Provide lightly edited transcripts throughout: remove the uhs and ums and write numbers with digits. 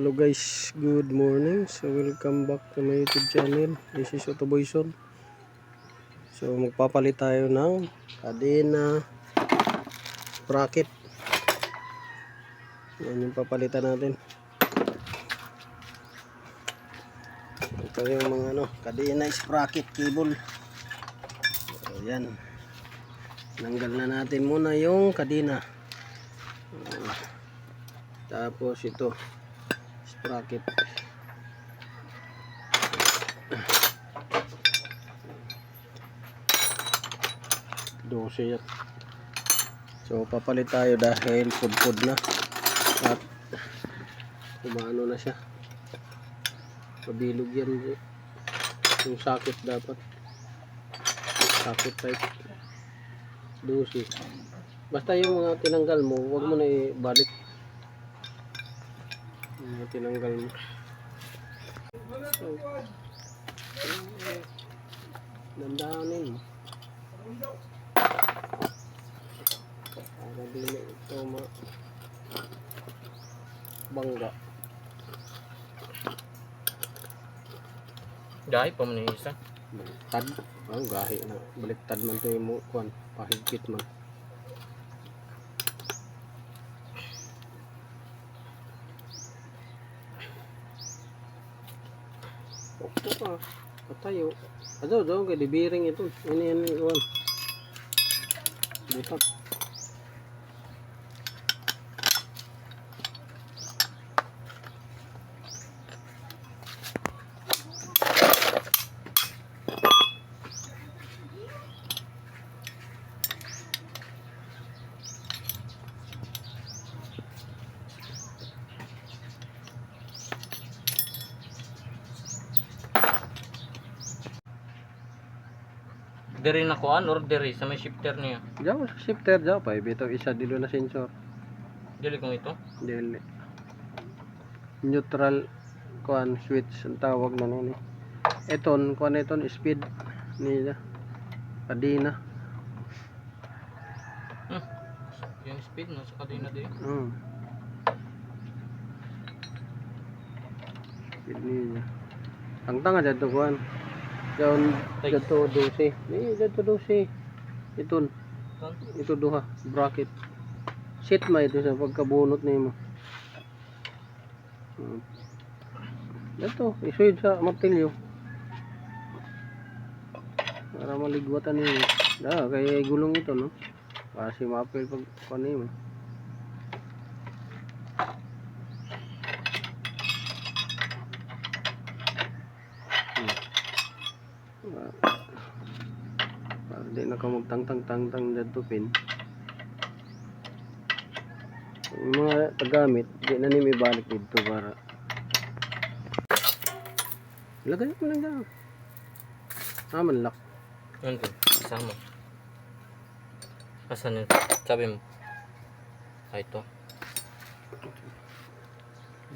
Hello guys, good morning. So welcome back to my YouTube channel. This is Otto Boyson. So magpapalit tayo ng kadena bracket. Yan yung papalitan natin. Ito yung mga kadena sprocket cable. So yan. Tanggal na natin muna yung kadena. Tapos ito sprocket. Yan. So papalit tayo dahil pudpud na at umano na siya, mabilog yan. Yung socket dapat socket type 12. Basta yung mga tinanggal mo, huwag mo na ibalik yung mga tinanggal mo. So, dandahanin mo para dili ito bangga. Gahi pa man yung isa. Baliktad. Gahi na. Baliktad man ito yung kuwan. Pahigpit man. Ito pa. Patayo. Adaw kay dibiring ito. Ini kuwan. Butak. Diri na kuan or diri sa may shifter niya. Diyaw sa shifter diyaw pa. Bitaw isa dilo na sensor. Dili kong ito. Dili. Neutral kuan switch ang tawag na nini. Eton kuan eton speed ni kadena. Yung speed no sa kadena din. Speed niya. Ang tanga dyan to kuan. Diyan to 12. Diyan to 12. Ito duha bracket. Set ma ito sa pagkabunot nimo. Ito isuid sa martilyo. Para maligwatan niyo. Kay gulong ito no. Para si mapel pag kuan mo. Di na ka magtang-tang dito pin. Yung mga tagamit, di na nimi ibalik dito para lagay mo lang dyan. Naman lock. Yun din, isama. Asan yun? Sabi mo. Ito.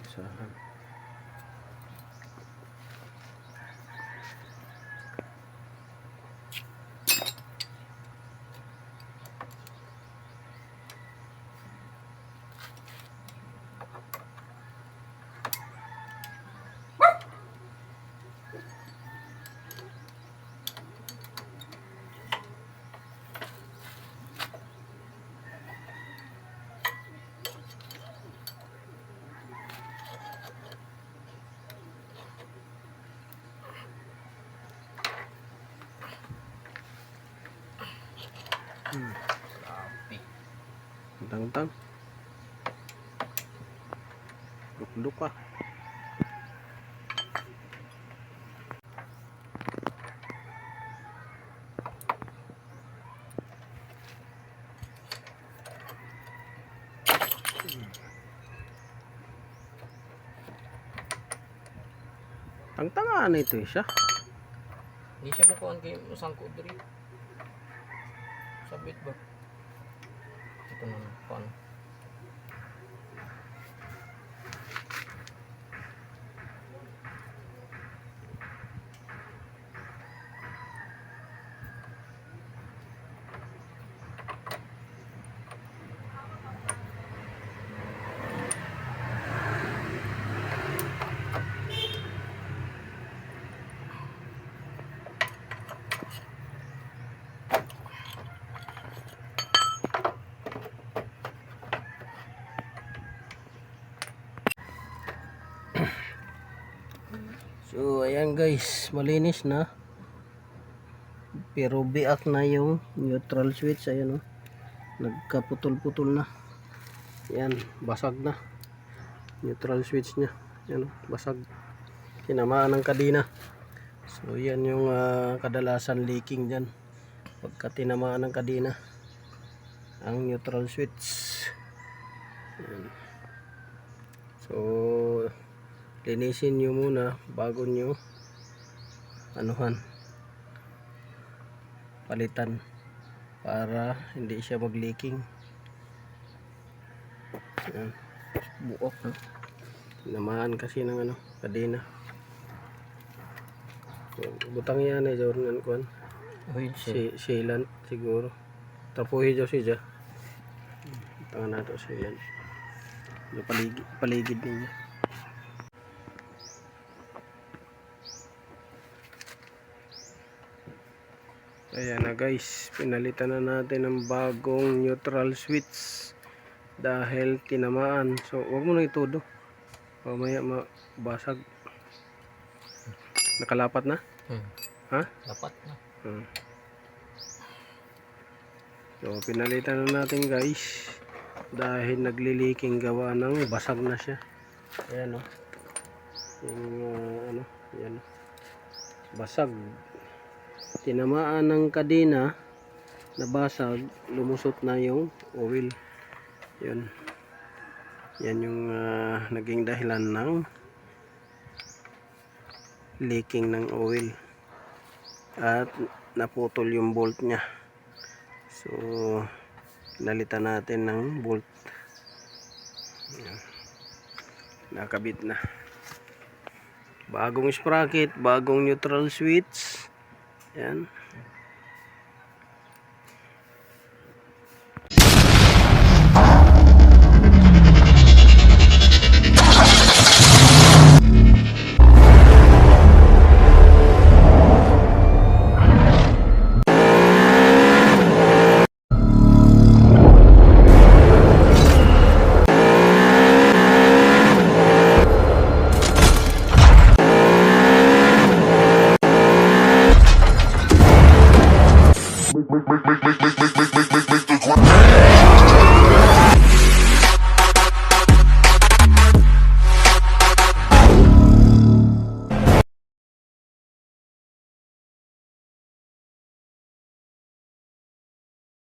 Isahan. Tang-tang. Duk-duk ka. Tang-tangan ito siya. Hindi siya makuhaan kay masangko diri. Sabit ba? Ito na kuhaan. So ayan guys, malinis na. Pero biak na yung neutral switch. Ayan oh. Nagkaputol-putol na. Ayan, basag na. Neutral switch nya. Ayan oh, basag. Tinamaan ng kadena. So yan yung kadalasan leaking dyan. Pagka tinamaan ng kadena ang neutral switch. Ayan. So linisin nyo muna bago nyo anuhan, palitan para hindi siya mag leaking. Ayan. Buok na. Tinamaan kasi ng ano, kadena. Butang yan ay jornan kuan. Sealant siguro. Tapuhi daw siya. Tangan nato sealant. Yung paligid niya. Ayan na guys, pinalitan na natin ng bagong neutral switch dahil tinamaan. So wag mo na itudo, mamaya mabasag. Nakalapat na? Ha? Dapat na. So pinalitan na natin guys dahil nagliliking gawa ng basag na siya. Ayan o. Yung ano, ayan o. Basag. Tinamaan ng kadena, nabasag, lumusot na yung oil. Yun. Yan yung naging dahilan ng leaking ng oil. At naputol yung bolt nya. So pinalitan natin ng bolt. Yan. Nakabit na. Bagong sprocket, bagong neutral switch. Yan. Make